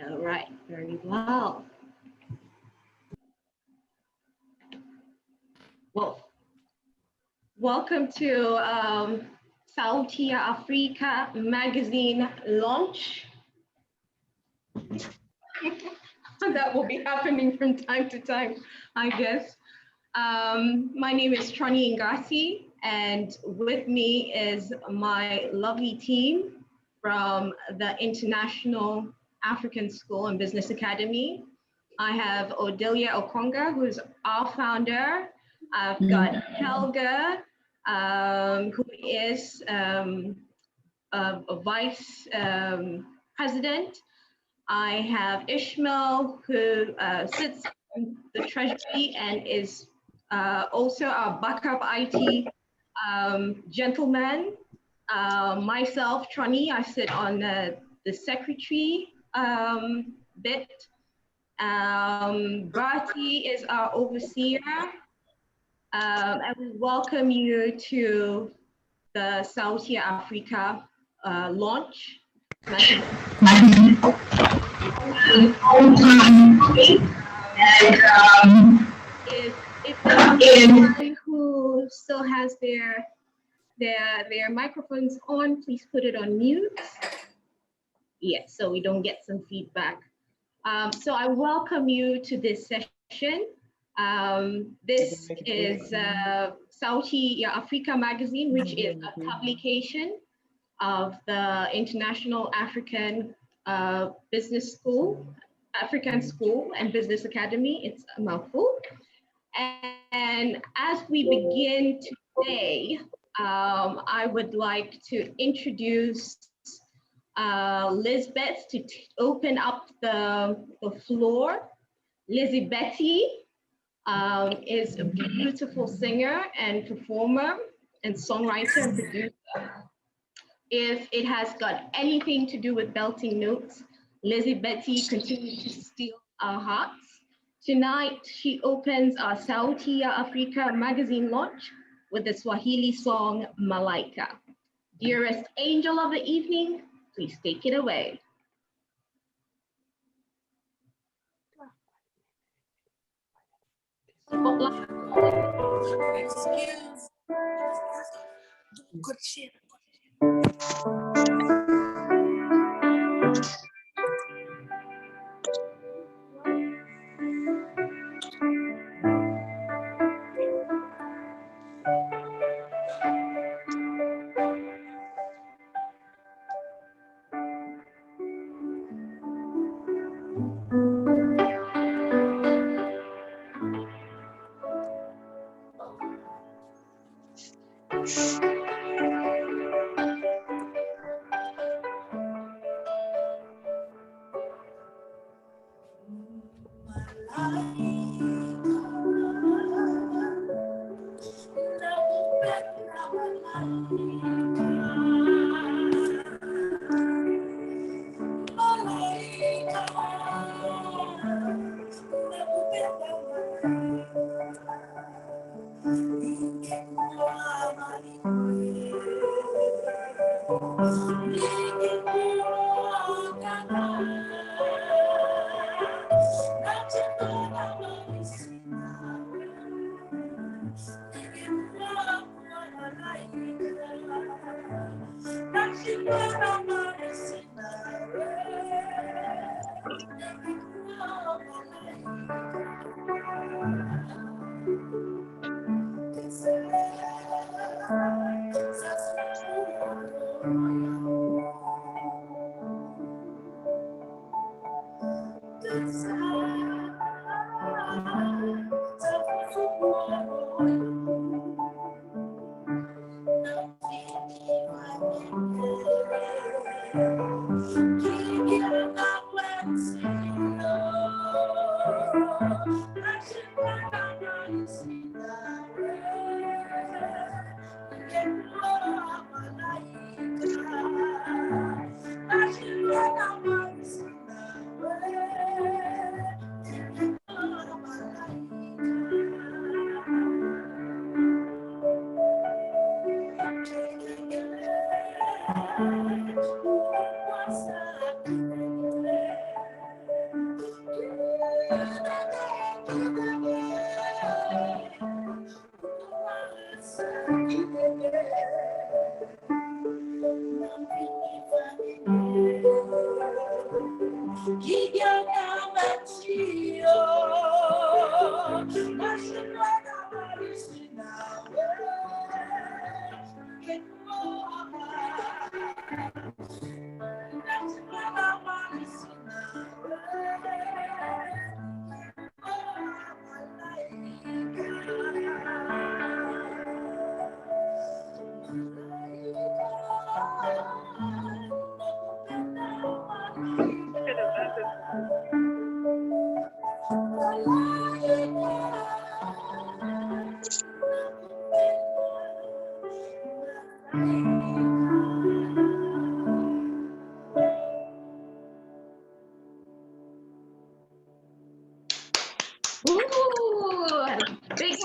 All right, very well. Well, welcome to Sauti Ya Afrika magazine launch. That will be happening from time to time, I guess. My name is Trani Ngasi, and with me is my lovely team from the International African School and Business Academy. I have Odelia Okonga, who's our founder. I've got Helga, who is a vice president. I have Ishmael, who sits in the treasury and is also our backup IT gentleman. Myself, Trani, I sit on the secretary bit. Bharti is our overseer. And we welcome you to the Sauti Ya Afrika launch. If anyone who still has their microphones on, please put it on mute. Yes, so we don't get some feedback. So I welcome you to this session. This is Sauti Ya Afrika magazine, which is a publication of the International African Business School, African School and Business Academy. It's a mouthful. And as we begin today, I would like to introduce Lisbeth to open up the floor. Lizzie Betty is a beautiful singer and performer and songwriter and producer. If it has got anything to do with belting notes, Lizzie Betty continues to steal our hearts. Tonight, she opens our Sauti Ya Afrika magazine launch with the Swahili song Malaika. Dearest angel of the evening, please take it away. Big hand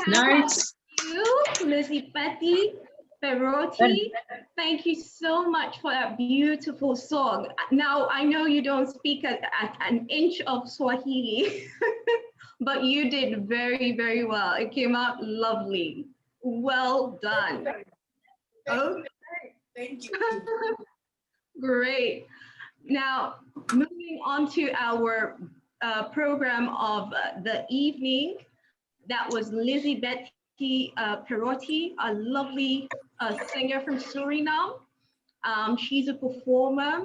Nice. to you, Lizzie Betty Perotti. Thank you so much for that beautiful song. Now, I know you don't speak an inch of Swahili, but you did very, very well. It came out lovely. Well done. Oh, Thank you. great. Now, moving on to our program of the evening, that was Lizzie Betty Perotti, a lovely singer from Suriname. She's a performer,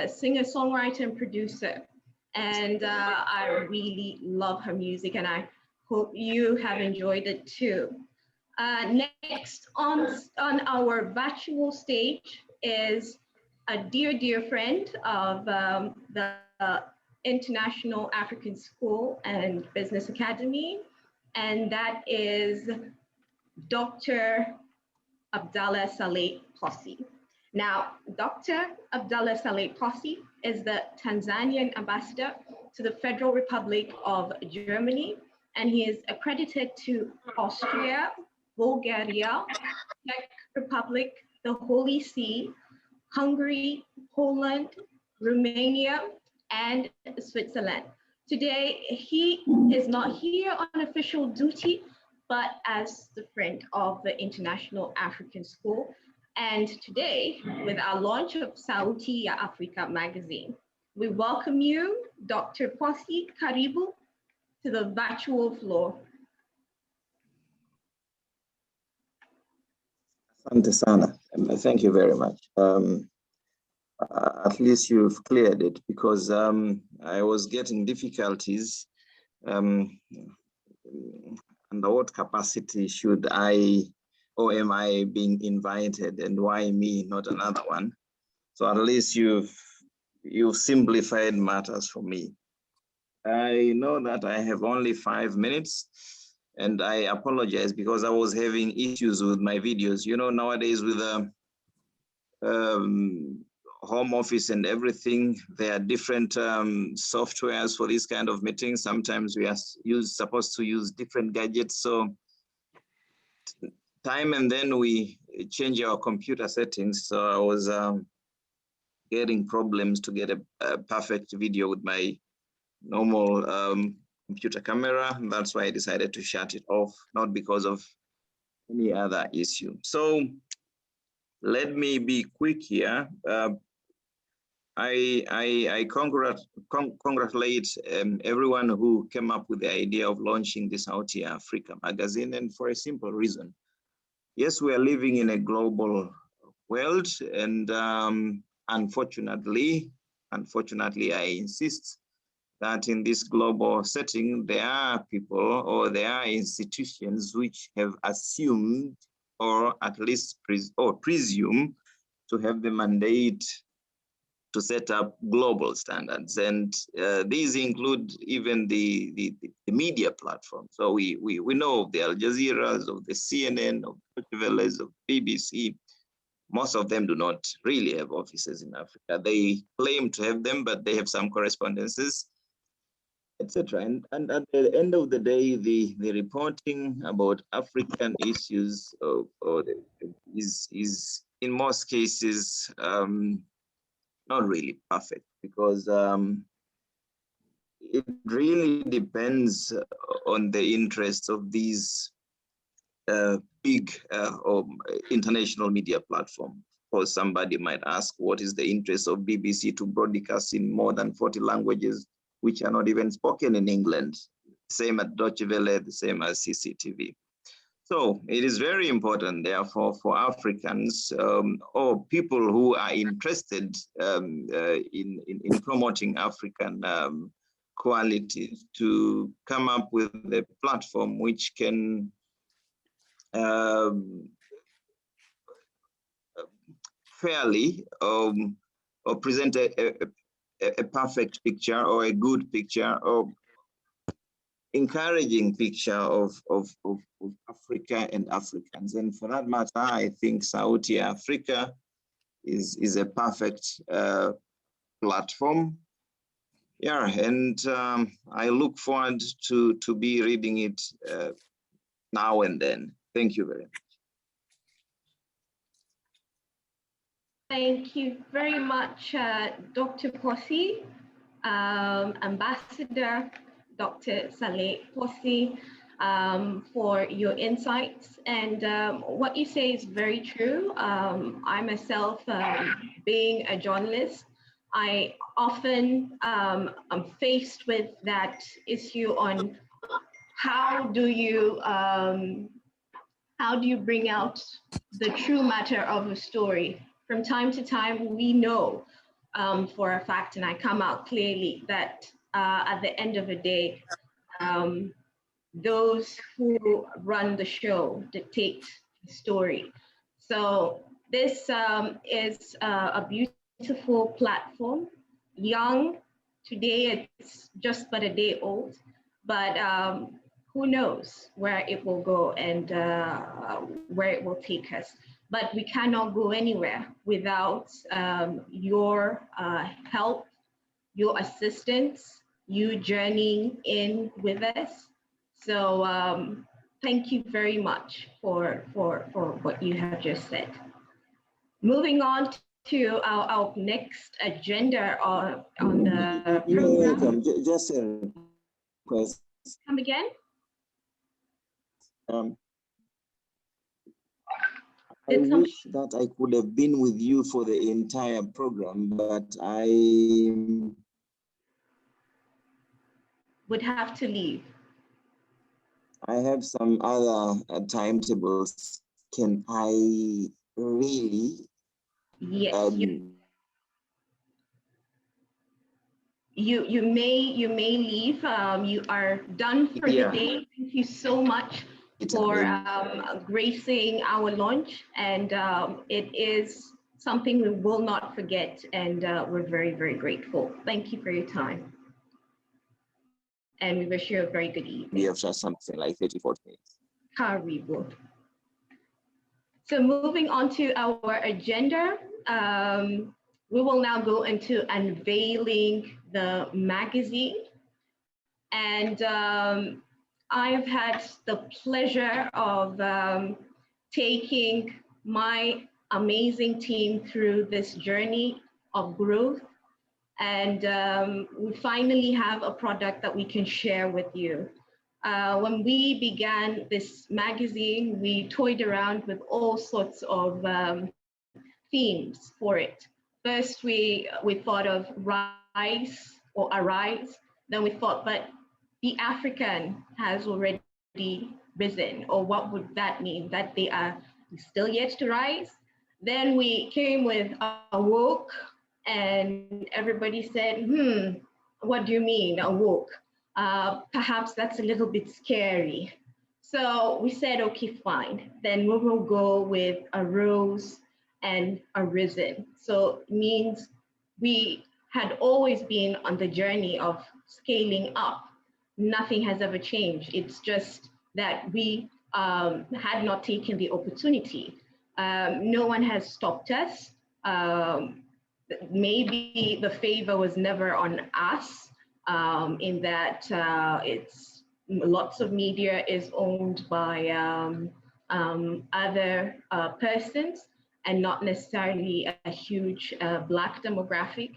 singer-songwriter, and producer. And I really love her music, and I hope you have enjoyed it too. Next on our virtual stage is a dear, dear friend of the International African School and Business Academy, and that is Dr. Abdallah Saleh Posse. Now, Dr. Abdallah Saleh Posse is the Tanzanian ambassador to the Federal Republic of Germany, and he is accredited to Austria, Bulgaria, Czech Republic, the Holy See, Hungary, Poland, Romania, and Switzerland. Today, he is not here on official duty, but as the friend of the International African School. And today, with our launch of Sauti Ya Afrika magazine, we welcome you, Dr. Posse Karibu, to the virtual floor. Asante sana. Thank you very much. At least you've cleared it, because I was getting difficulties. Under what capacity should I, or am I being invited, and why me, not another one? So at least you've simplified matters for me. I know that I have only 5 minutes, and I apologize because I was having issues with my videos. You know, nowadays with the home office and everything, there are different softwares for this kind of meetings. Sometimes we are supposed to use different gadgets. So time and then we change our computer settings. So I was getting problems to get a perfect video with my normal computer camera. That's why I decided to shut it off, not because of any other issue. So let me be quick here. I congratulate everyone who came up with the idea of launching this Sauti Ya Afrika magazine, and for a simple reason. Yes, we are living in a global world, and unfortunately, I insist that in this global setting, there are people or there are institutions which have assumed, or at least presume to have the mandate to set up global standards. And these include even the media platform. So we know of the Al Jazeera's, of the CNN, of the Deutsche of BBC. Most of them do not really have offices in Africa. They claim to have them, but they have some correspondences, etc. And at the end of the day, the reporting about African issues is in most cases not really perfect, because it really depends on the interests of these big or international media platforms. Or somebody might ask, what is the interest of BBC to broadcast in more than 40 languages, which are not even spoken in England? Same at Deutsche Welle, the same as CCTV. So it is very important, therefore, for Africans or people who are interested in promoting African qualities to come up with a platform which can fairly or present a perfect picture or a good picture or encouraging picture of Africa and Africans. And for that matter, I think Sauti Ya Afrika is a perfect platform. Yeah, and I look forward to be reading it now and then. Thank you very much. Thank you very much, Dr. Posse, Ambassador Dr. Saleh Posse, for your insights. And what you say is very true. I myself, being a journalist, I often am faced with that issue on how do you bring out the true matter of a story. From time to time, we know for a fact, and I come out clearly, that at the end of the day, those who run the show dictate the story. So this is a beautiful platform, young. Today it's just but a day old, but who knows where it will go and where it will take us. But we cannot go anywhere without your help, your assistance, you journeying in with us. So thank you very much for what you have just said. Moving on to our next agenda on the You're program. welcome. Just a request. Come again? I wish that I could have been with you for the entire program, but I would have to leave. I have some other timetables. Can I really? Yes. You may leave. You are done for the day. Thank you so much for gracing our launch, and it is something we will not forget, and we're very, very grateful. Thank you for your time, and we wish you a very good evening. We have just something like 30-40 minutes. Karibu. So moving on to our agenda, we will now go into unveiling the magazine, and I have had the pleasure of taking my amazing team through this journey of growth. And we finally have a product that we can share with you. When we began this magazine, we toyed around with all sorts of themes for it. First, we thought of rise or arise. Then we thought, but the African has already risen, or what would that mean? That they are still yet to rise? Then we came with awoke, and everybody said, what do you mean awoke? Perhaps that's a little bit scary. So we said, okay, fine. Then we will go with arose and arisen. So it means we had always been on the journey of scaling up. Nothing has ever changed. It's just that we had not taken the opportunity. No one has stopped us. Maybe the favor was never on us, in that it's lots of media is owned by other persons and not necessarily a huge Black demographic.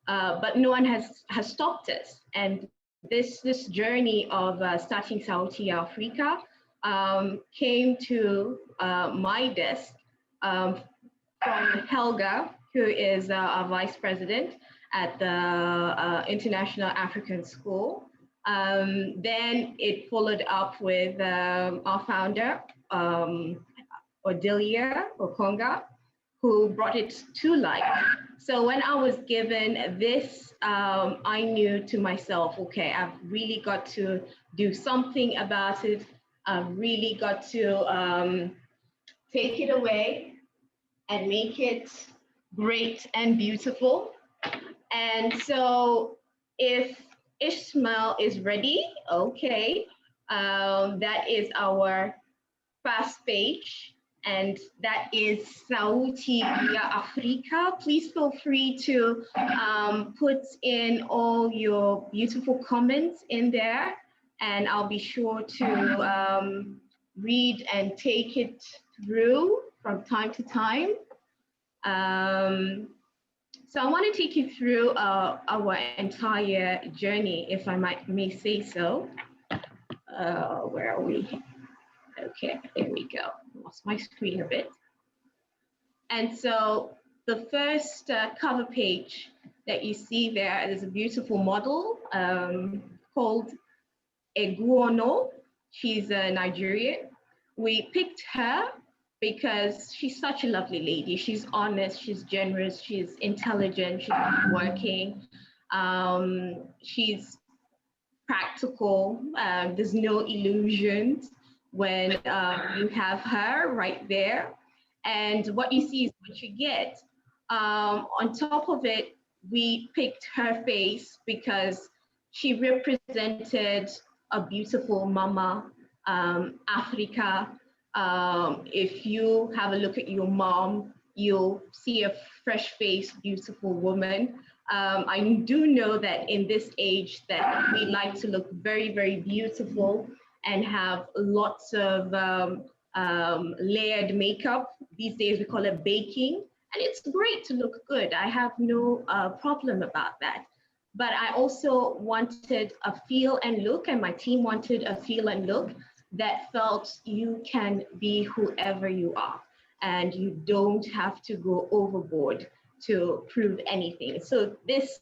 But no one has stopped us. And this journey of starting Sauti Ya Afrika came to my desk from Helga, who is our vice president at the International African School. Then it followed up with our founder, Odilia Okonga, who brought it to life. So when I was given this, I knew to myself, okay, I've really got to do something about it. I've really got to take it away and make it great and beautiful. And so if Ishmael is ready, okay, that is our first page, and that is Sauti Ya Afrika. Please feel free to put in all your beautiful comments in there, and I'll be sure to read and take it through from time to time. So I want to take you through our entire journey, if I may say so. Where are we? Okay, there we go. Lost my screen a bit. And so the first cover page that you see there's a beautiful model called Eguono. She's a Nigerian. We picked her because she's such a lovely lady. She's honest, she's generous, she's intelligent, she's working. She's practical. There's no illusions when you have her right there. And what you see is what you get. On top of it, we picked her face because she represented a beautiful mama, Africa. If you have a look at your mom, you'll see a fresh-faced, beautiful woman. I do know that in this age that we like to look very, very beautiful and have lots of layered makeup. These days we call it baking, and it's great to look good. I have no problem about that. But I also wanted a feel and look, and my team wanted a feel and look that felt you can be whoever you are, and you don't have to go overboard to prove anything. So this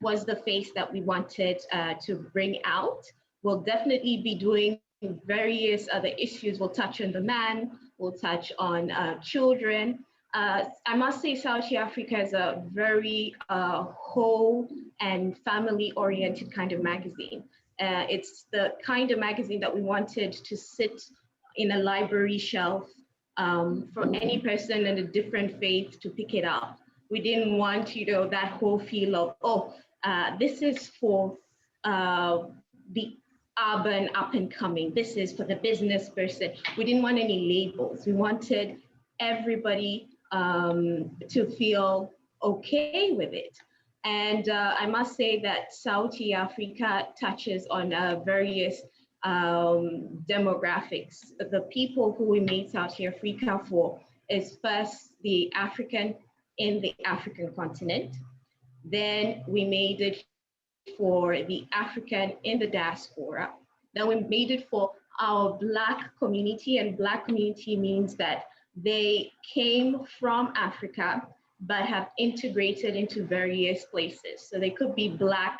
was the face that we wanted to bring out. We'll definitely be doing various other issues. We'll touch on the man, we'll touch on children. I must say Sauti Africa is a very whole and family-oriented kind of magazine. It's the kind of magazine that we wanted to sit in a library shelf for any person in a different faith to pick it up. We didn't want, that whole feel of, this is for the urban up and coming. This is for the business person. We didn't want any labels. We wanted everybody to feel okay with it. And I must say that Sauti Africa touches on various demographics. The people who we made Sauti Africa for is first the African in the African continent. Then we made it for the African in the diaspora. Then we made it for our Black community, and Black community means that they came from Africa, but have integrated into various places. So they could be Black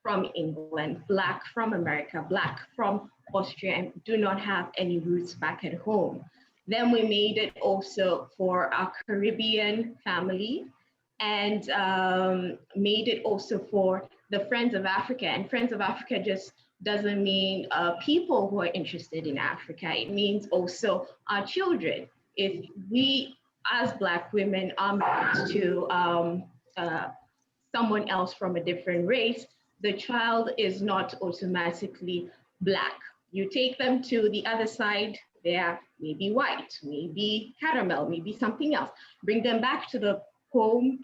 from England, Black from America, Black from Austria, and do not have any roots back at home. Then we made it also for our Caribbean family, and made it also for the Friends of Africa. And Friends of Africa just doesn't mean people who are interested in Africa. It means also our children. If we, as Black women, are married to someone else from a different race, the child is not automatically Black. You take them to the other side, they're maybe white, maybe caramel, maybe something else. Bring them back to the home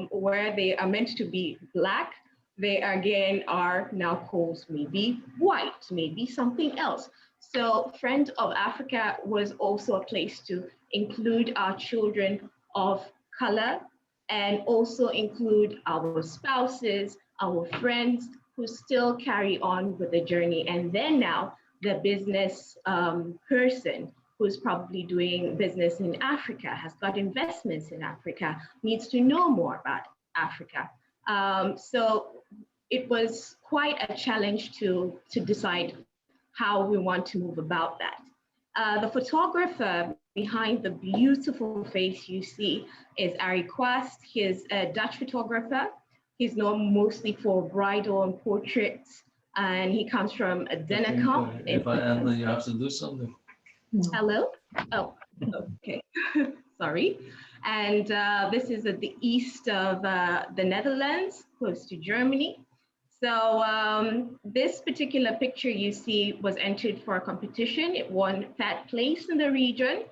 where they are meant to be Black, they again are now called maybe white, maybe something else. So Friend of Africa was also a place to include our children of color and also include our spouses, our friends who still carry on with the journey. And then now the business person who's probably doing business in Africa, has got investments in Africa, needs to know more about Africa. So it was quite a challenge to decide how we want to move about that. The photographer behind the beautiful face you see is Ari Kwast. He's a Dutch photographer. He's known mostly for bridal and portraits, and he comes from Dennekamp. If I end, then you have to do something. Hello? Oh, okay. Sorry. And this is at the east of the Netherlands, close to Germany. So this particular picture you see was entered for a competition. It won third place in the region,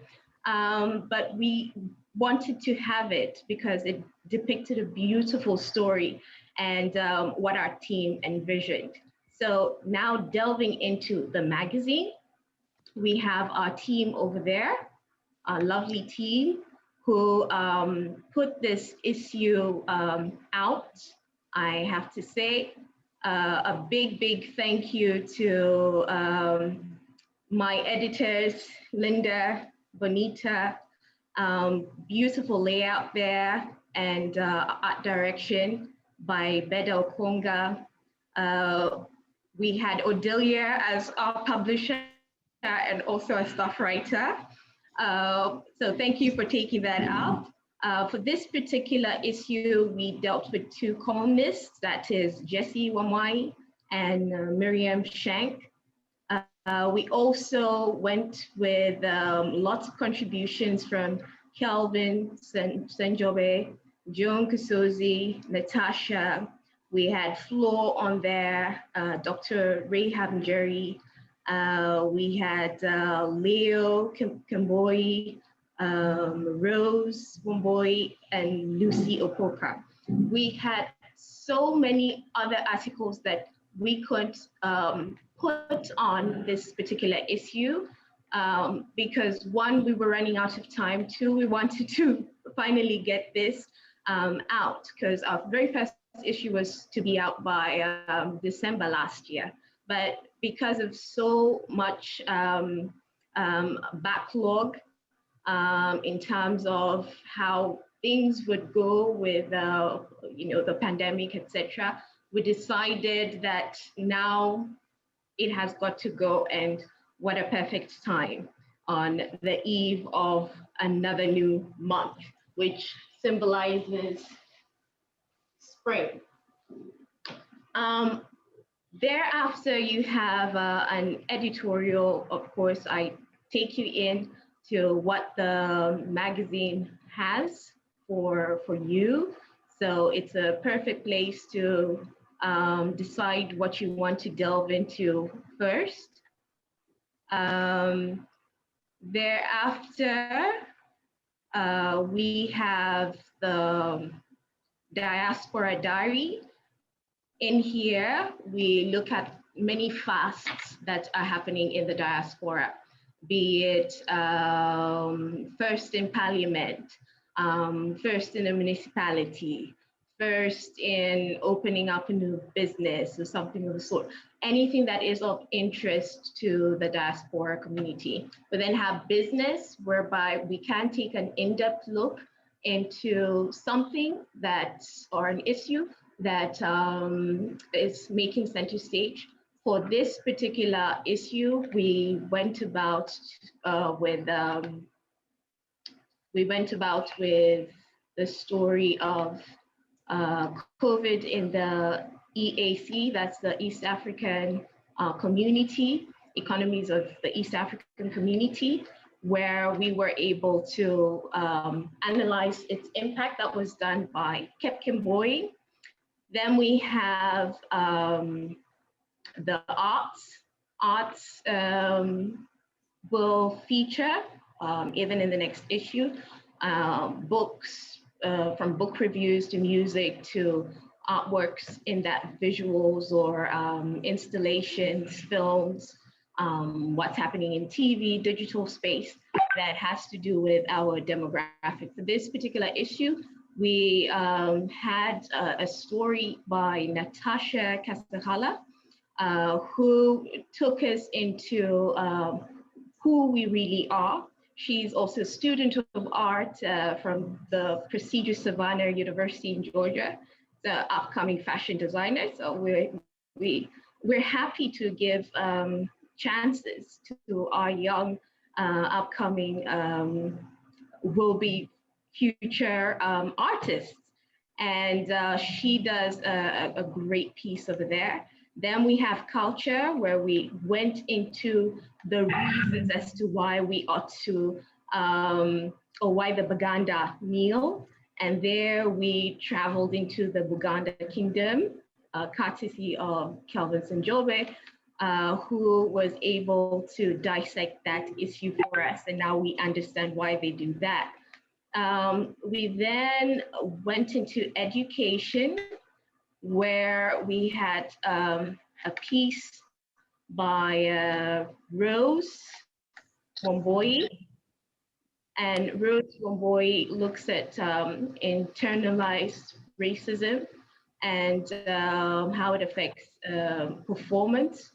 but we wanted to have it because it depicted a beautiful story and what our team envisioned. So now delving into the magazine, we have our team over there, a lovely team who put this issue out. I have to say a big thank you to my editors, Linda, Bonita, beautiful layout there, and art direction by Beda Okonga. We had Odelia as our publisher and also a staff writer. So thank you for taking that up. For this particular issue, we dealt with two columnists, that is Jessie Wamwai and Miriam Shank. We also went with lots of contributions from Kelvin Senjobe, Joan Kusozi, Natasha. We had Flo on there, Dr. Rahab Njeri. We had Leo Kamboi, Rose Womboy, and Lucy Opoka. We had so many other articles that we could put on this particular issue because one, we were running out of time. Two, we wanted to finally get this out because our very first issue was to be out by December last year. But because of so much backlog in terms of how things would go with the pandemic, etc., we decided that now it has got to go, and what a perfect time on the eve of another new month, which symbolizes spring. Thereafter, you have an editorial. Of course, I take you in to what the magazine has for you. So it's a perfect place to decide what you want to delve into first. Thereafter, we have the Diaspora Diary. In here, we look at many fasts that are happening in the diaspora, be it first in parliament, first in a municipality, first in opening up a new business or something of the sort, anything that is of interest to the diaspora community. We then have business, whereby we can take an in-depth look into something or an issue that is making center stage. For this particular issue, we went about with the story of COVID in the EAC, that's the East African community, economies of the East African community, where we were able to analyze its impact. That was done by Kep Kimboy. Then we have the arts. Arts will feature, even in the next issue, books, from book reviews to music to artworks in that visuals or installations, films, what's happening in TV, digital space that has to do with our demographic. For this particular issue, we had a story by Natasha Kasahala, who took us into who we really are. She's also a student of art from the prestigious Savannah University in Georgia, the upcoming fashion designer. So we're happy to give chances to our young upcoming will be future artists. And she does a great piece over there. Then we have culture, where we went into the reasons as to why we ought to, or why the Baganda meal. And there we traveled into the Buganda kingdom, courtesy of Kelvin Sanjobe, who was able to dissect that issue for us. And now we understand why they do that. We then went into education, where we had a piece by Rose Wamboi. And Rose Wamboi looks at internalized racism and how it affects performance.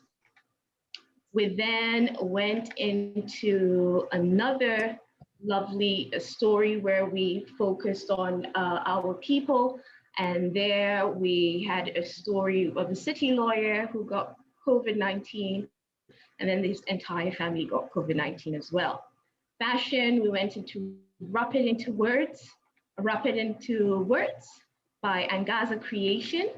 We then went into another lovely story where we focused on our people. And there we had a story of a city lawyer who got COVID-19, and then his entire family got COVID-19 as well. Fashion, we went into Rapid Into Words by Angaza Creation.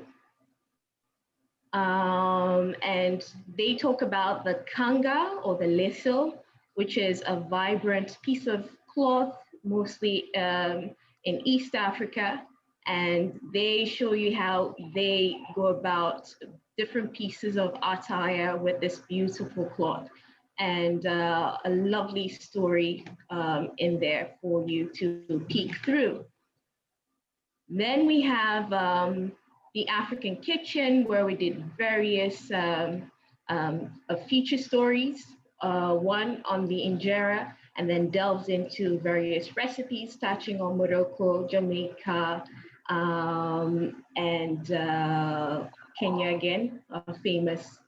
And they talk about the kanga or the leso, which is a vibrant piece of cloth, mostly in East Africa. And they show you how they go about different pieces of attire with this beautiful cloth. And a lovely story in there for you to peek through. Then we have the African Kitchen, where we did various feature stories, one on the injera, and then delves into various recipes touching on Morocco, Jamaica, and Kenya again, a famous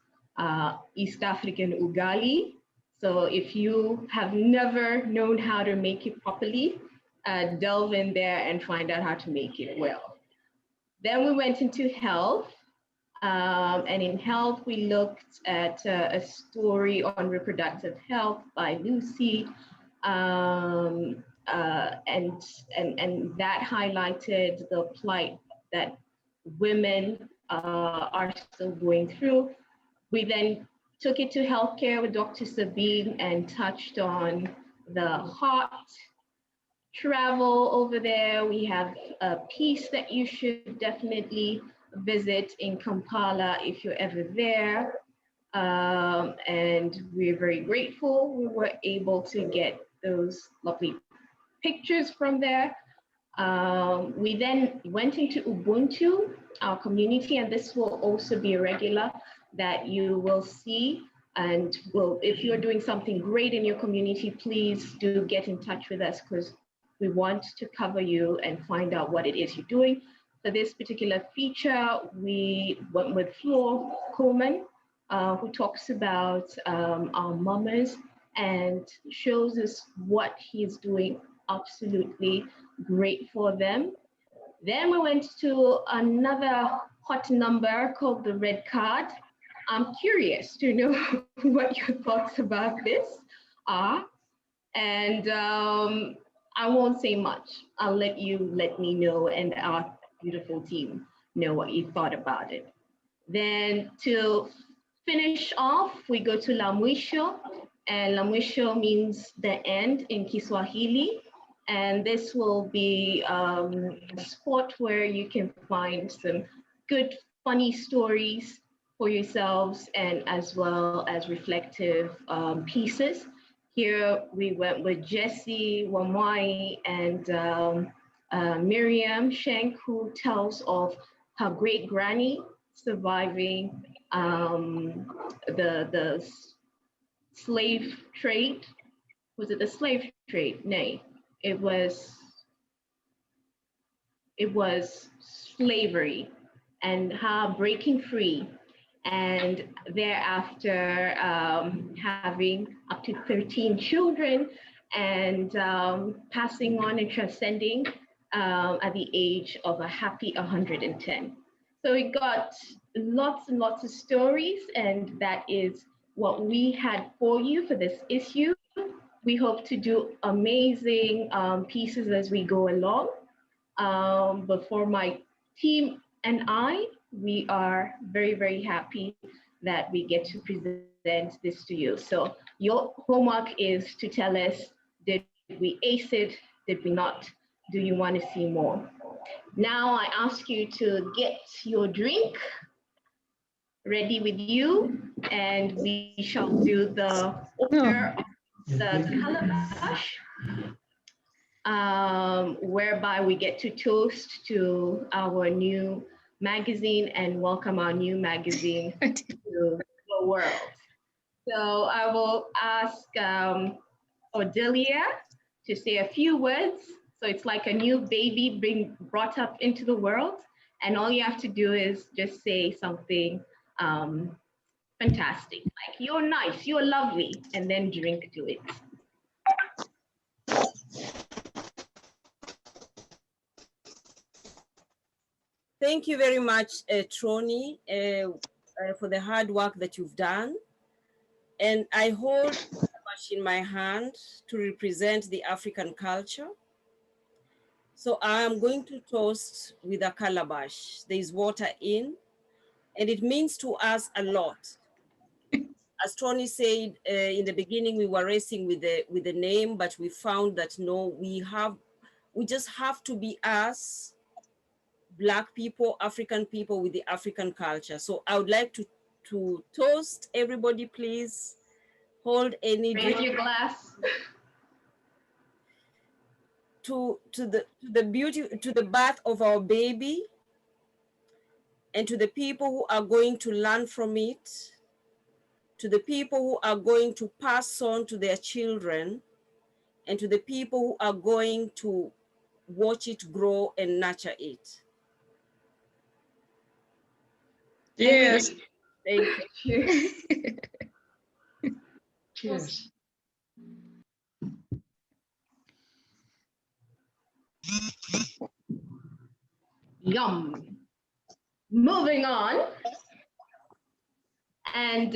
East African ugali. So if you have never known how to make it properly, delve in there and find out how to make it well. Then we went into health. And in health, we looked at a story on reproductive health by Lucy. And that highlighted the plight that women are still going through. We then took it to healthcare with Dr. Sabine and touched on the heart. Travel over there, we have a piece that you should definitely visit in Kampala if you're ever there. And we're very grateful we were able to get those lovely pictures from there. We then went into Ubuntu, our community, and this will also be a regular that you will see. And if you're doing something great in your community, please do get in touch with us, because we want to cover you and find out what it is you're doing. For this particular feature, we went with Flo Coleman, who talks about our mamas and shows us what he's doing absolutely great for them. Then we went to another hot number called the Red Card. I'm curious to know what your thoughts about this are. And I won't say much. I'll let me know and our beautiful team know what you thought about it. Then to finish off, we go to La Mwisho, and La Mwisho means the end in Kiswahili. And this will be a spot where you can find some good, funny stories for yourselves, and as well as reflective pieces. Here we went with Jessie Wamwai and Miriam Shank, who tells of her great granny surviving the slave trade. Was it the slave trade? Nay, it was slavery, and her breaking free and thereafter having up to 13 children and passing on and transcending at the age of a happy 110. So we got lots and lots of stories, and that is what we had for you for this issue. We hope to do amazing pieces as we go along. But for my team and I, we are very, very happy that we get to present this to you. So your homework is to tell us, did we ace it? Did we not? Do you want to see more? Now I ask you to get your drink ready with you, and we shall do the order of the calabash, whereby we get to toast to our new magazine and welcome our new magazine to the world. So I will ask Odelia to say a few words. So it's like a new baby being brought up into the world. And all you have to do is just say something fantastic, like you're nice, you're lovely, and then drink to it. Thank you very much, Troni, for the hard work that you've done. And I hold a calabash in my hand to represent the African culture. So I'm going to toast with a calabash. There's water in, and it means to us a lot. As Troni said in the beginning, we were racing with the name, but we found that no, we just have to be us, Black people, African people with the African culture. So I would like to toast everybody, please. Hold any drink. Raise your glass. To the beauty, to the birth of our baby, and to the people who are going to learn from it, to the people who are going to pass on to their children, and to the people who are going to watch it grow and nurture it. Yes. Thank you. Cheers. Yum. Moving on. And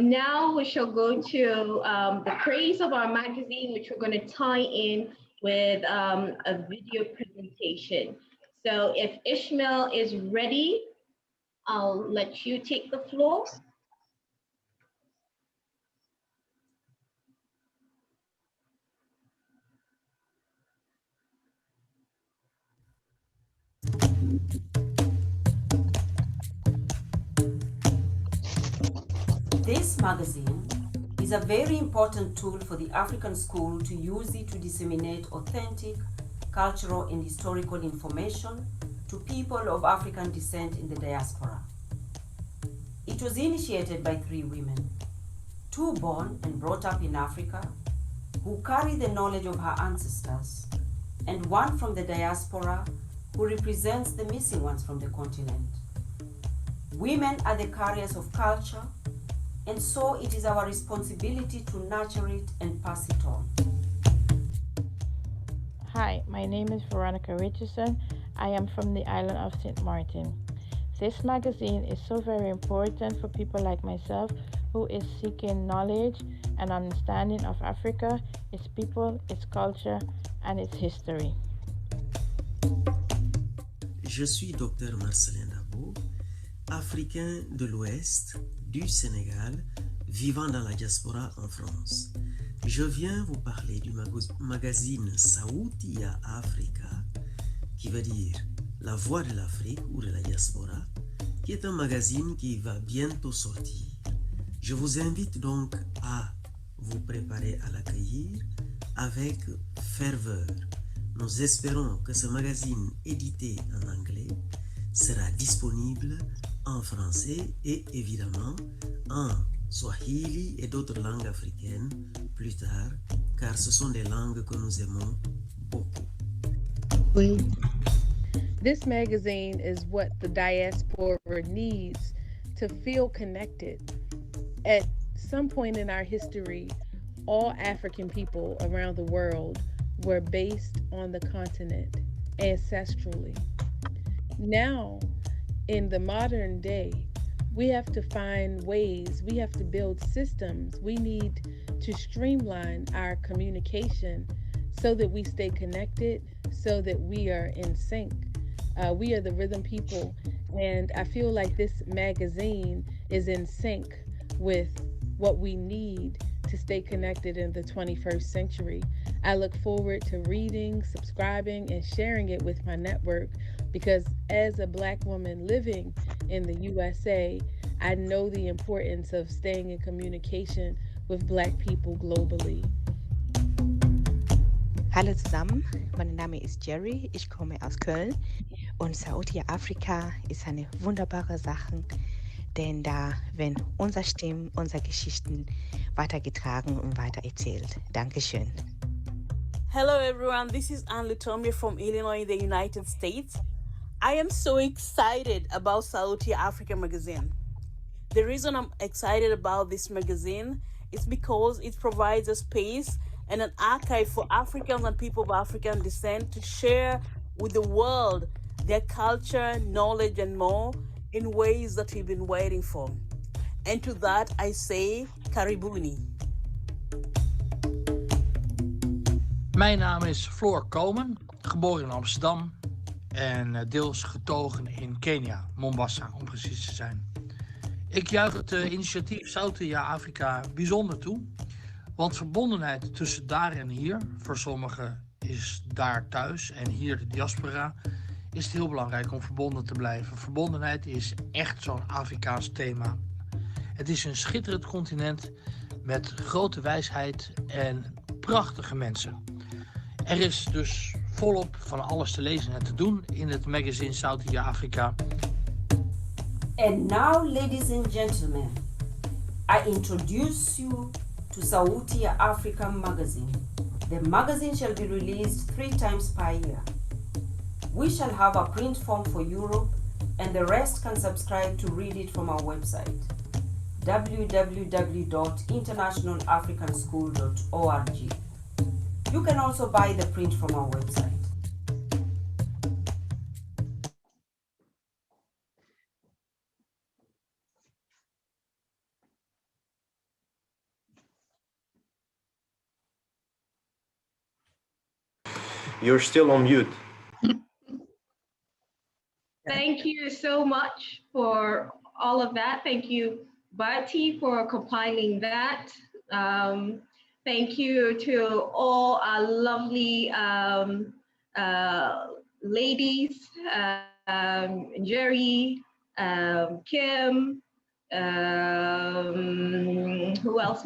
now we shall go to the praise of our magazine, which we're going to tie in with a video presentation. So if Ishmael is ready, I'll let you take the floor. This magazine is a very important tool for the African school to use it to disseminate authentic, cultural and historical information to people of African descent in the diaspora. It was initiated by 3 women, 2 born and brought up in Africa, who carry the knowledge of her ancestors, and 1 from the diaspora who represents the missing ones from the continent. Women are the carriers of culture, and so it is our responsibility to nurture it and pass it on. Hi, my name is Veronica Richardson. I am from the island of St. Martin. This magazine is so very important for people like myself who is seeking knowledge and understanding of Africa, its people, its culture, and its history. Je suis Dr Marcelin Dabo, africain de l'Ouest, du Sénégal, vivant dans la diaspora en France. Je viens vous parler du magazine Sauti Ya Afrika, qui veut dire La Voix de l'Afrique ou de la diaspora, qui est un magazine qui va bientôt sortir. Je vous invite donc à vous préparer à l'accueillir avec ferveur. Nous espérons que ce magazine édité en anglais sera disponible en français et évidemment en Swahili et d'autres langues africaines plus tard, car ce sont des langues que nous aimons beaucoup. This magazine is what the diaspora needs to feel connected. At some point in our history, all African people around the world were based on the continent ancestrally. Now, in the modern day, we have to find ways, we have to build systems, we need to streamline our communication so that we stay connected, so that we are in sync. We are the rhythm people, and I feel like this magazine is in sync with what we need to stay connected in the 21st century. I look forward to reading, subscribing, and sharing it with my network because as a Black woman living in the USA, I know the importance of staying in communication with Black people globally. Hallo zusammen, mein Name ist Jerry, ich komme aus Köln und Sauti Ya Afrika ist eine wunderbare Sache, denn da werden unsere Stimmen, unsere Geschichten weitergetragen und weitererzählt. Dankeschön. Hello everyone, this is Anne Lutomia from Illinois in the United States. I am so excited about Sauti Ya Africa magazine. The reason I'm excited about this magazine is because it provides a space and an archive for Africans and people of African descent to share with the world their culture, knowledge, and more in ways that we've been waiting for. And to that, I say, Karibuni. Mijn naam is Floor Komen, geboren in Amsterdam en deels getogen in Kenia, Mombasa om precies te zijn. Ik juich het initiatief Sauti Ya Afrika bijzonder toe, want verbondenheid tussen daar en hier, voor sommigen is daar thuis en hier de diaspora, is het heel belangrijk om verbonden te blijven. Verbondenheid is echt zo'n Afrikaans thema. Het is een schitterend continent met grote wijsheid en prachtige mensen. Er is dus volop van alles te lezen en te doen in het magazine Sauti Ya Afrika. And now, ladies and gentlemen, I introduce you to Sauti Ya Africa magazine. The magazine shall be released 3 times per year. We shall have a print form for Europe, and the rest can subscribe to read it from our website, www.internationalafricanschool.org. You can also buy the print from our website. You're still on mute. Thank you so much for all of that. Thank you, Bati, for compiling that. Thank you to all our lovely ladies, Jerry, Kim, who else?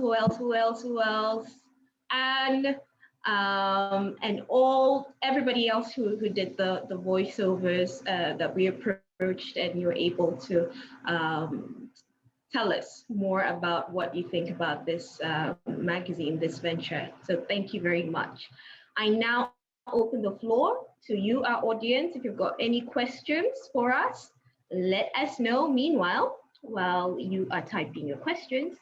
And everybody else who did the voiceovers that we approached, and you were able to tell us more about what you think about this magazine, this venture. So thank you very much. I now open the floor to you, our audience. If you've got any questions for us, let us know. Meanwhile, while you are typing your questions,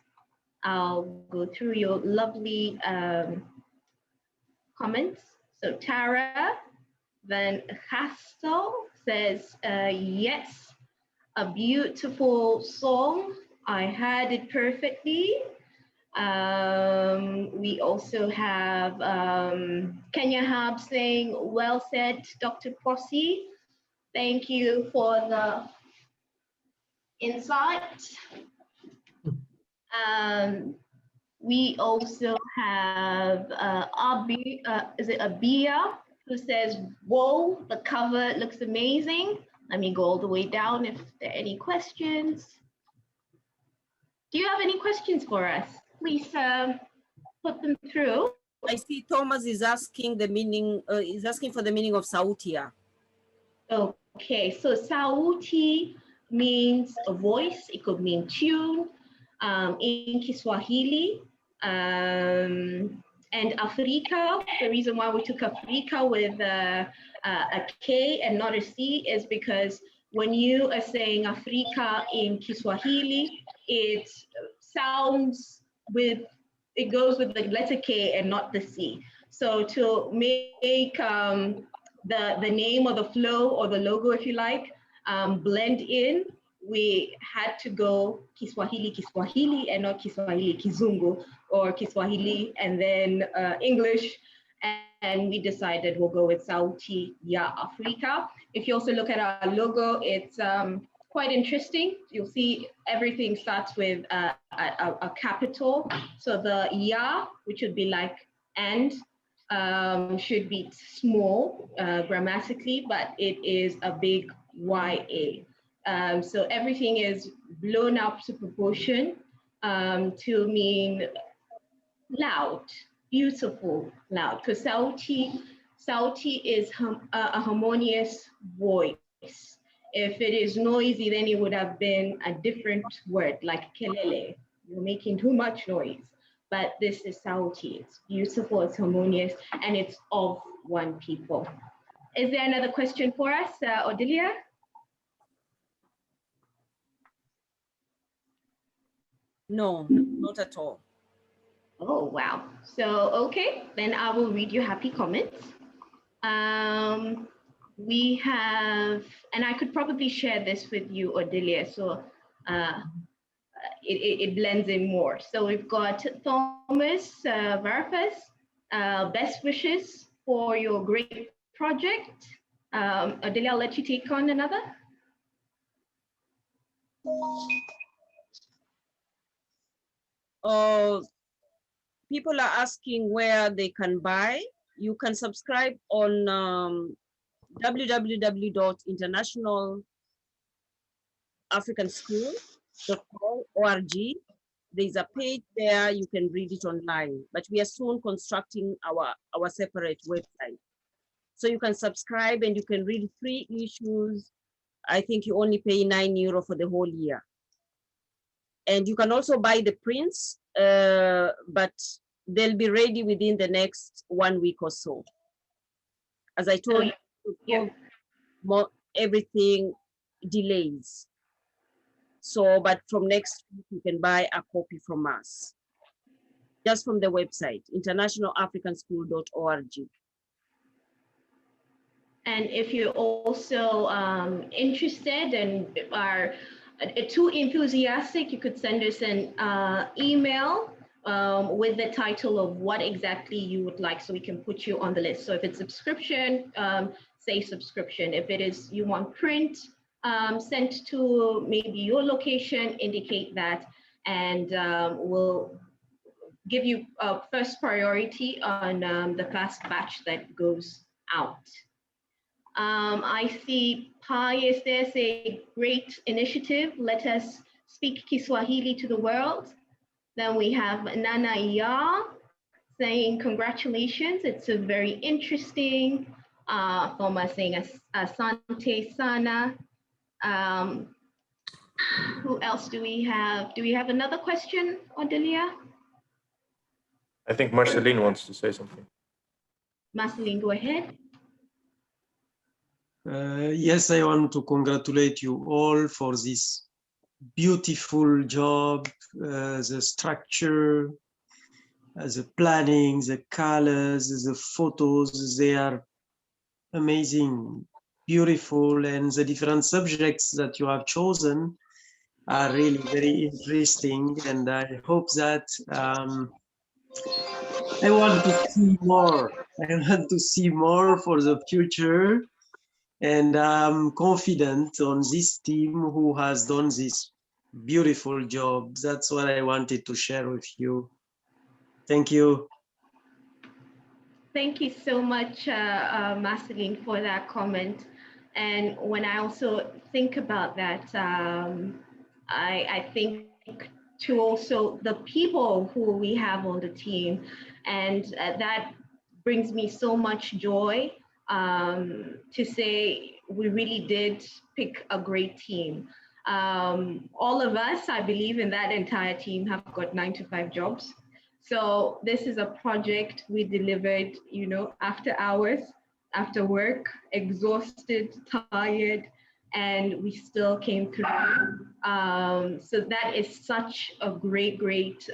I'll go through your lovely comments. So Tara Van Gastel says, yes, a beautiful song. I heard it perfectly. We also have Kenya Hab saying, well said, Dr. Posse. Thank you for the insight. We also have Abia, who says, whoa, the cover looks amazing. Let me go all the way down if there are any questions. Do you have any questions for us? Please put them through. I see Thomas is asking the meaning, is asking for the meaning of Sautia. Okay, so Sauti means a voice. It could mean tune in Kiswahili. And Afrika, the reason why we took Afrika with a K and not a C is because when you are saying Afrika in Kiswahili, it sounds it goes with the letter K and not the C. So to make the name or the flow or the logo, if you like, blend in, we had to go Kiswahili Kiswahili and not Kiswahili Kizungu or Kiswahili and then English. And we decided we'll go with Sauti Ya Afrika. If you also look at our logo, it's quite interesting. You'll see everything starts with a capital. So the Ya, which would be like and, should be small grammatically, but it is a big YA. So everything is blown up to proportion to mean loud, beautiful, loud. Because Sauti is a harmonious voice. If it is noisy, then it would have been a different word, like kelele. You're making too much noise. But this is Sauti. It's beautiful, it's harmonious, and it's of one people. Is there another question for us, Odilia? No, not at all. Oh, wow. So, okay, then I will read your happy comments. We have, and I could probably share this with you, Odilia, so it blends in more. So we've got Thomas Varpas, best wishes for your great project. Odilia, I'll let you take on another. People are asking where they can buy. You can subscribe on www.internationalafricanschool.org. There's a page there, you can read it online, but we are soon constructing our separate website. So you can subscribe and you can read 3 issues. I think you only pay €9 for the whole year. And you can also buy the prints, but they'll be ready within the next 1 week or so. As I told you, everything delays. So, but from next week, you can buy a copy from us. Just from the website, internationalafricanschool.org. And if you're also interested and are too enthusiastic, you could send us an email with the title of what exactly you would like so we can put you on the list. So if it's subscription, say subscription. If it is you want print sent to maybe your location, indicate that, and we'll give you first priority on the first batch that goes out. I see Pi is there, say great initiative. Let us speak Kiswahili to the world. Then we have Nana Ya saying congratulations. It's a very interesting. Thomas saying asante sana. Who else do we have? Do we have another question, Odelia? I think Marceline wants to say something. Marceline, go ahead. Yes, I want to congratulate you all for this beautiful job, the structure, the planning, the colors, the photos, they are amazing, beautiful, and the different subjects that you have chosen are really very interesting, and I hope that I want to see more. I want to see more for the future. And I'm confident on this team who has done this beautiful job. That's what I wanted to share with you. Thank you. Thank you so much, Marceline, for that comment. And when I also think about that, I think to also the people who we have on the team, and that brings me so much joy. To say we really did pick a great team. All of us, I believe, in that entire team have got 9-to-5 jobs. So this is a project we delivered, you know, after hours, after work, exhausted, tired, and we still came through. So that is such a great, great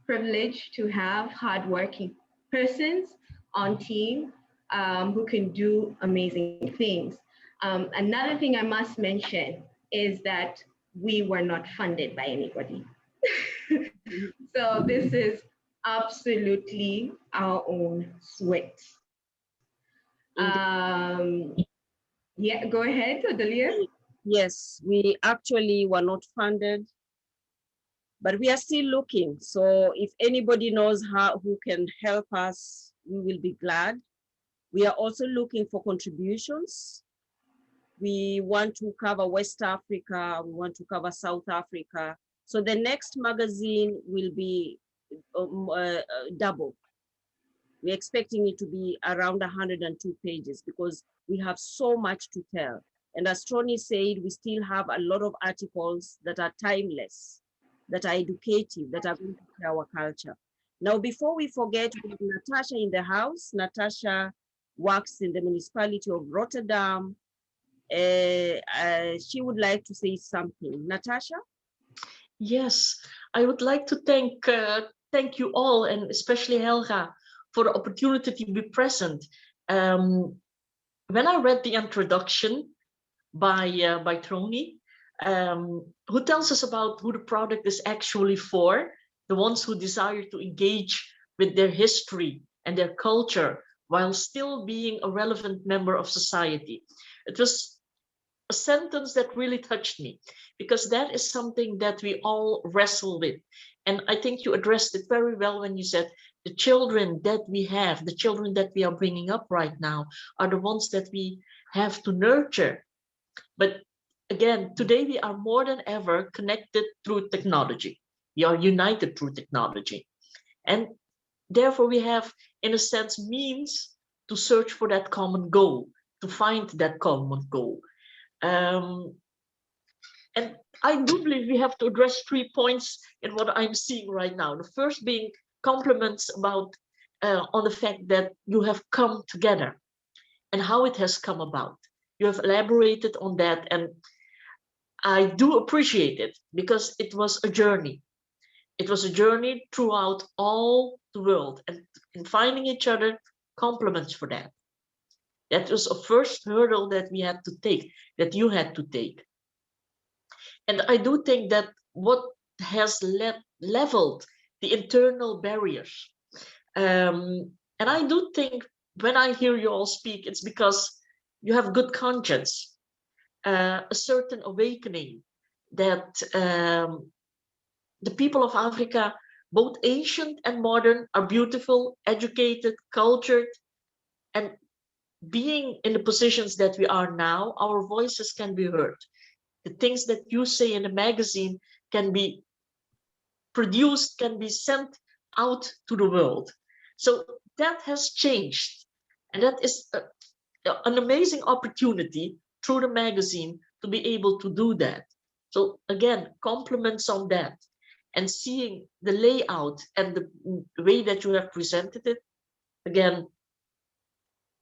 privilege to have hardworking persons on team who can do amazing things. Another thing I must mention is that we were not funded by anybody. So this is absolutely our own sweat. Yeah, go ahead, Odelia. Yes, we actually were not funded, but we are still looking. So if anybody knows who can help us, we will be glad. We are also looking for contributions. We want to cover West Africa. We want to cover South Africa. So the next magazine will be double. We're expecting it to be around 102 pages because we have so much to tell. And as Tony said, we still have a lot of articles that are timeless, that are educative, that are going to share our culture. Now, before we forget, we have Natasha in the house. Natasha works in the municipality of Rotterdam. She would like to say something. Natasha? Yes, I would like to thank you all, and especially Helga, for the opportunity to be present. When I read the introduction by Tony, who tells us about who the product is actually for, the ones who desire to engage with their history and their culture while still being a relevant member of society. It was a sentence that really touched me, because that is something that we all wrestle with. And I think you addressed it very well when you said the children that we have, the children that we are bringing up right now, are the ones that we have to nurture. But again, today we are more than ever connected through technology. We are united through technology. And therefore we have, in a sense, means to search for that common goal, to find that common goal. And I do believe we have to address 3 points in what I'm seeing right now. The first being compliments about on the fact that you have come together and how it has come about. You have elaborated on that, and I do appreciate it because it was a journey. It was a journey throughout all the world, and in finding each other, compliments for that. That was a first hurdle that we had to take, that you had to take. And I do think that what has leveled the internal barriers. And I do think when I hear you all speak, it's because you have good conscience, a certain awakening that the people of Africa, both ancient and modern, are beautiful, educated, cultured, and being in the positions that we are now, our voices can be heard. The things that you say in a magazine can be produced, can be sent out to the world. So that has changed. And that is an amazing opportunity through the magazine to be able to do that. So again, compliments on that. And seeing the layout and the way that you have presented it, again,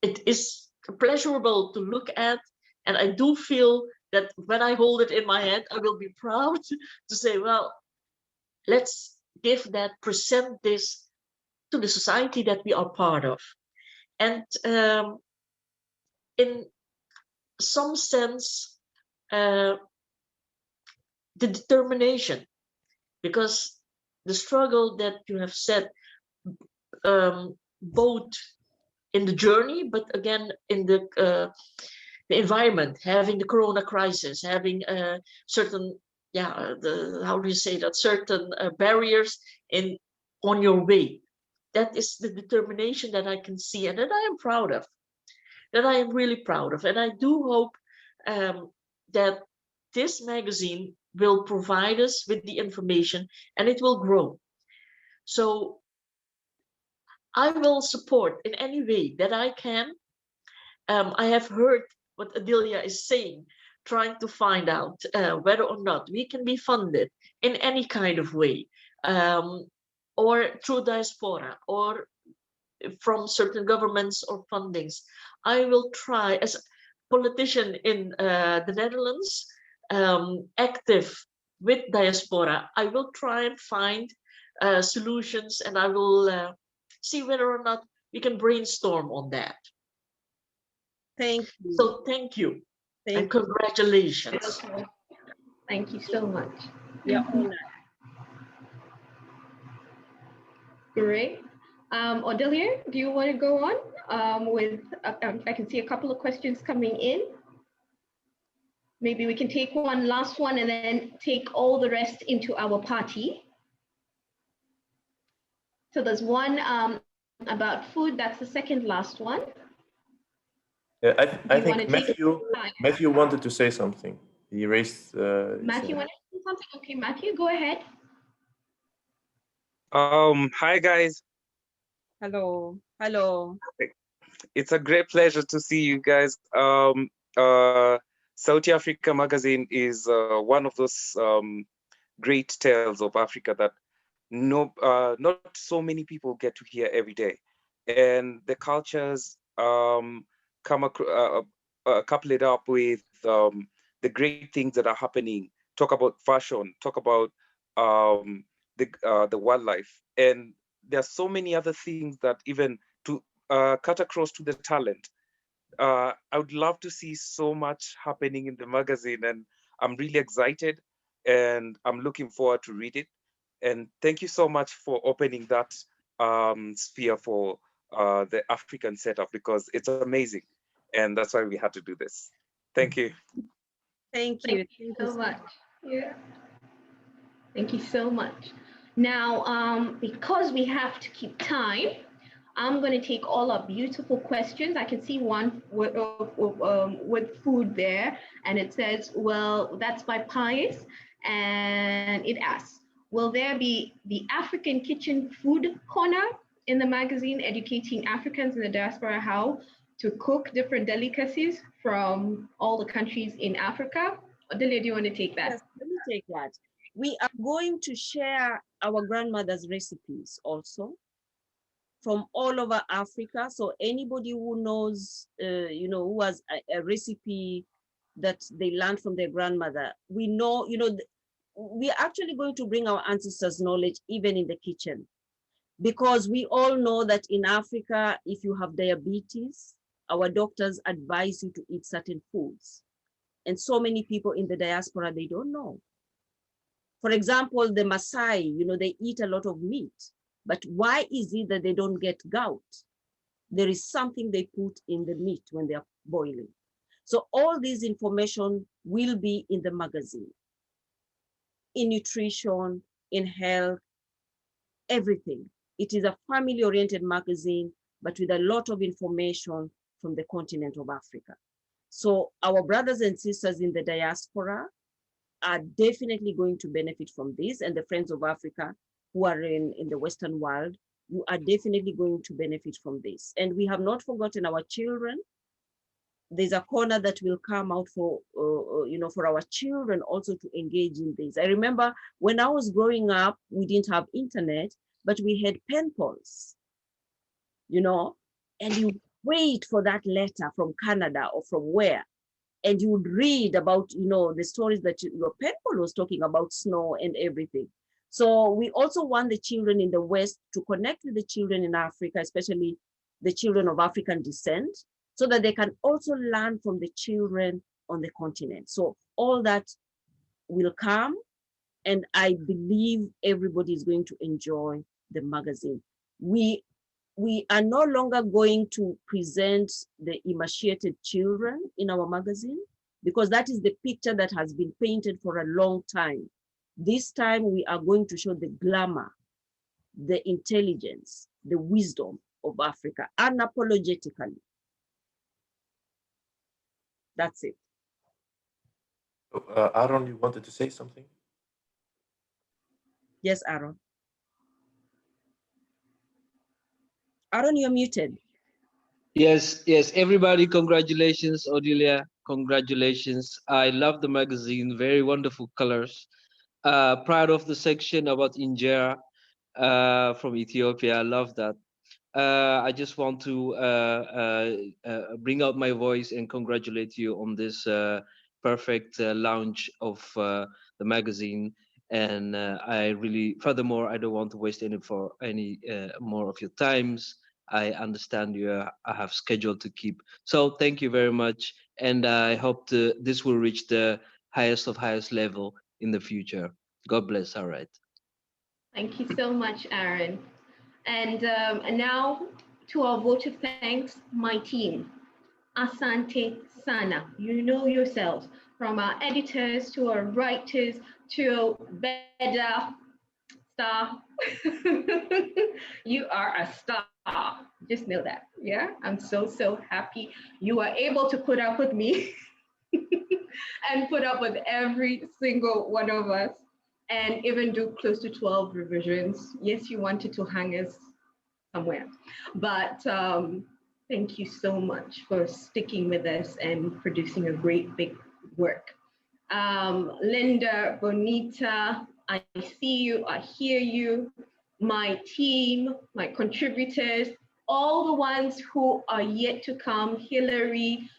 it is pleasurable to look at. And I do feel that when I hold it in my hand, I will be proud to say, well, let's give that, present this to the society that we are part of. And in some sense, the determination, because the struggle that you have said, both in the journey, but again in the environment, having the Corona crisis, having certain, how do you say that, certain barriers on your way. That is the determination that I can see, and that I am proud of, that I am really proud of. And I do hope that this magazine will provide us with the information, and it will grow. So I will support in any way that I can. I have heard what Adelia is saying, trying to find out whether or not we can be funded in any kind of way, or through diaspora, or from certain governments or fundings. I will try, as politician in the Netherlands, active with diaspora, I will try and find solutions, and I will see whether or not we can brainstorm on that. Thank you. So thank you. Thank and you. congratulations. Thank you so much. Yeah, honored. Great. Odelia, do you want to go on with, I can see a couple of questions coming in. Maybe we can take one last one and then take all the rest into our party. So there's one about food, that's the second last one. Yeah, I You wanna think take Matthew wanted to say something. He raised his Matthew, hand. want to say something? Okay, Matthew, go ahead. Hi guys. Hello. Hello. It's a great pleasure to see you guys. Sauti Africa magazine is one of those great tales of Africa that not so many people get to hear every day, and the cultures couple it up with the great things that are happening. Talk about fashion. Talk about the wildlife, and there are so many other things that even to cut across to the talent. I would love to see so much happening in the magazine, and I'm really excited, and I'm looking forward to read it. And thank you so much for opening that sphere for the African setup, because it's amazing, and that's why we had to do this. Thank you. Thank you. Thank you so much. Yeah. Thank you so much. Now, because we have to keep time, I'm going to take all our beautiful questions. I can see one with food there, and it says, well, that's by Pius, and it asks, will there be the African Kitchen Food Corner in the magazine, educating Africans in the diaspora how to cook different delicacies from all the countries in Africa? Odelia, do you want to take that? Yes, let me take that. We are going to share our grandmother's recipes also from all over Africa. So anybody who knows, who has a recipe that they learned from their grandmother, we know, we are actually going to bring our ancestors' knowledge even in the kitchen, because we all know that in Africa, if you have diabetes, our doctors advise you to eat certain foods. And so many people in the diaspora, they don't know. For example, the Maasai, they eat a lot of meat, but why is it that they don't get gout? There is something they put in the meat when they are boiling. So all this information will be in the magazine, in nutrition, in health, everything. It is a family-oriented magazine, but with a lot of information from the continent of Africa. So our brothers and sisters in the diaspora are definitely going to benefit from this, and the Friends of Africa who are in the Western world, you are definitely going to benefit from this. And we have not forgotten our children. There's a corner that will come out for, for our children also to engage in this. I remember when I was growing up, we didn't have internet, but we had pen pals, and you wait for that letter from Canada or from where, and you would read about, the stories that your pen pal was talking about, snow and everything. So we also want the children in the West to connect with the children in Africa, especially the children of African descent, so that they can also learn from the children on the continent. So all that will come, and I believe everybody is going to enjoy the magazine. We are no longer going to present the emaciated children in our magazine, because that is the picture that has been painted for a long time. This time we are going to show the glamour, the intelligence, the wisdom of Africa, unapologetically. That's it. Aaron, you wanted to say something? Yes, Aaron. Aaron, you're muted. Yes, everybody, congratulations, Odelia. Congratulations. I love the magazine, very wonderful colors. Proud of the section about injera from Ethiopia. I love that. I just want to bring out my voice and congratulate you on this perfect launch of the magazine. And I really, furthermore, I don't want to waste any more of your times. I understand you have scheduled to keep. So thank you very much. And I hope this will reach the highest of highest level in the future. God bless. All right. Thank you so much, Aaron. And now to our vote of thanks, my team. Asante Sana. You know yourselves, from our editors to our writers to Beda Star. You are a star. Just know that. Yeah, I'm so happy you are able to put up with me and put up with every single one of us and even do close to 12 revisions. Yes, you wanted to hang us somewhere, but thank you so much for sticking with us and producing a great big work. Linda, Bonita, I see you, I hear you, my team, my contributors, all the ones who are yet to come. Hillary,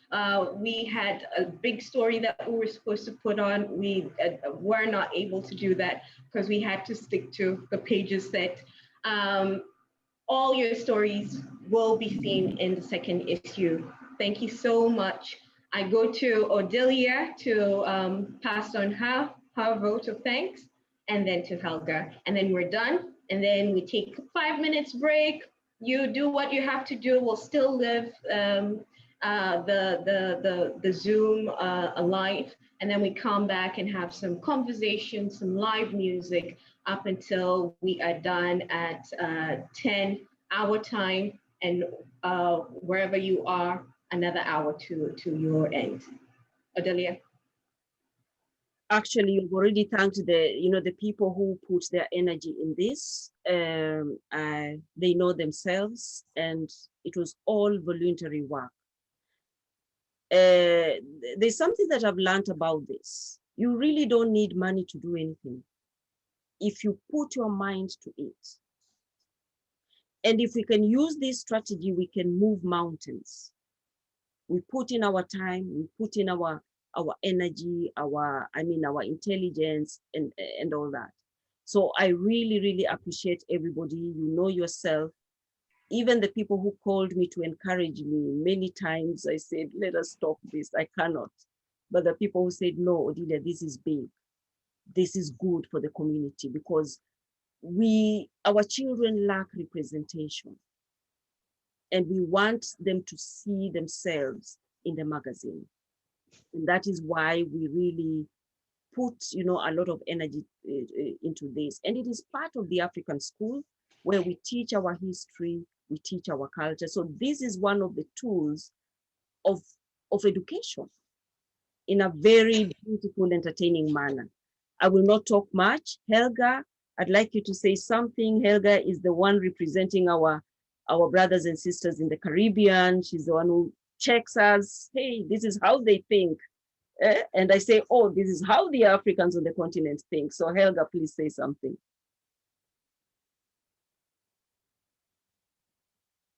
we had a big story that we were supposed to put on. We were not able to do that because we had to stick to the pages set. All your stories will be seen in the second issue. Thank you so much. I go to Odelia to pass on her vote of thanks, and then to Helga. And then we're done. And then we take a 5 minutes break. You do what you have to do. We'll still live the Zoom live. And then we come back and have some conversation, some live music up until we are done at 10 our time, and wherever you are, another hour to your end. Odelia. Actually, you've already thanked the people who put their energy in this. They know themselves, and it was all voluntary work. There's something that I've learned about this. You really don't need money to do anything if you put your mind to it. And if we can use this strategy, we can move mountains. We put in our time, we put in our energy, our intelligence and all that. So I really appreciate everybody. You know yourself. Even the people who called me to encourage me, many times I said, let us stop this, I cannot. But the people who said, no, Odilia, this is big. This is good for the community, because our children lack representation. And we want them to see themselves in the magazine. And that is why we really put, a lot of energy into this. And it is part of the African school where we teach our history, we teach our culture. So this is one of the tools of education in a very beautiful, entertaining manner. I will not talk much. Helga, I'd like you to say something. Helga is the one representing our brothers and sisters in the Caribbean. She's the one who checks us. Hey, this is how they think. And I say, oh, this is how the Africans on the continent think. So Helga, please say something.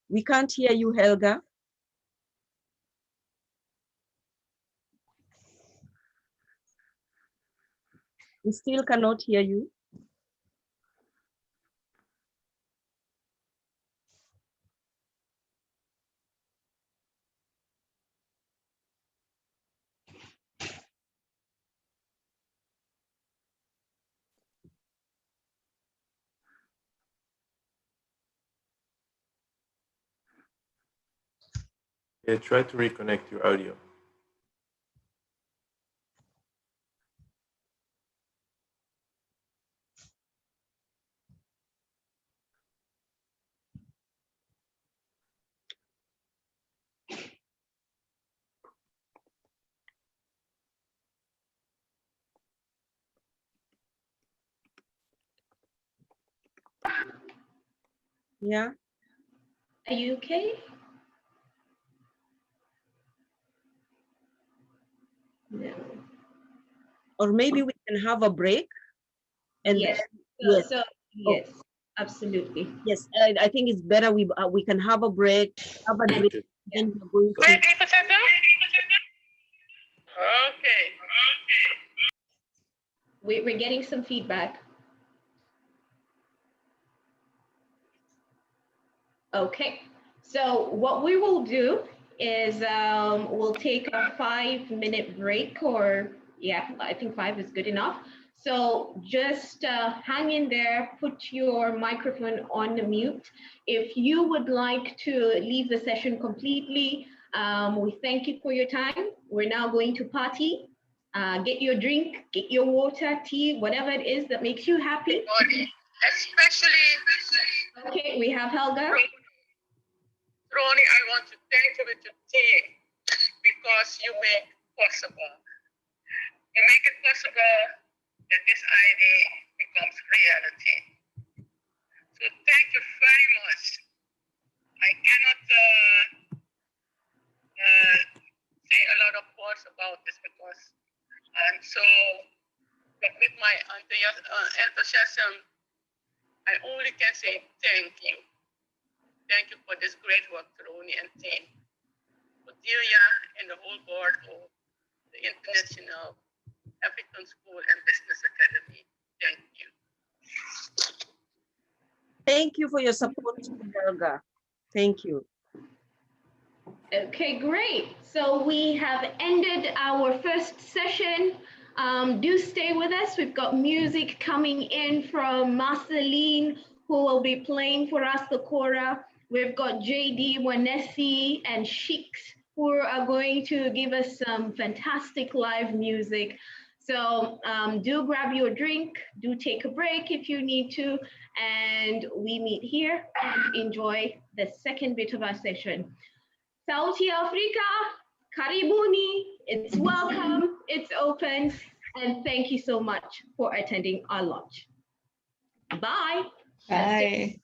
We can't hear you, Helga. We still cannot hear you. Yeah, try to reconnect your audio. Yeah. Are you okay? No. Or maybe we can have a break. And yes. then, So yes. Absolutely. Yes, I think it's better we can have a break. Okay. Then we're going to. Okay. We're getting some feedback. Okay, so what we will do is we'll take a 5-minute break, or yeah, I think 5 is good enough. So just hang in there, put your microphone on the mute. If you would like to leave the session completely, we thank you for your time. We're now going to party. Get your drink, get your water, tea, whatever it is that makes you happy. Especially. Okay, we have Helga. Ronnie, I want to thank you with your team because you make possible. You make it possible that this idea becomes reality. So thank you very much. I cannot say a lot of words about this because I'm so, but with my enthusiasm, I only can say thank you. Thank you for this great work, Ronnie and team. For Delia and the whole board of the International African School and Business Academy. Thank you. Thank you for your support, Helga. Thank you. Okay, great. So we have ended our first session. Do stay with us. We've got music coming in from Marceline, who will be playing for us the kora. We've got JD, Wanesi, and Sheiks, who are going to give us some fantastic live music. So do grab your drink, do take a break if you need to, and we meet here and enjoy the second bit of our session. Sauti Ya Afrika, karibuni, it's welcome, it's open, and thank you so much for attending our launch. Bye. Bye.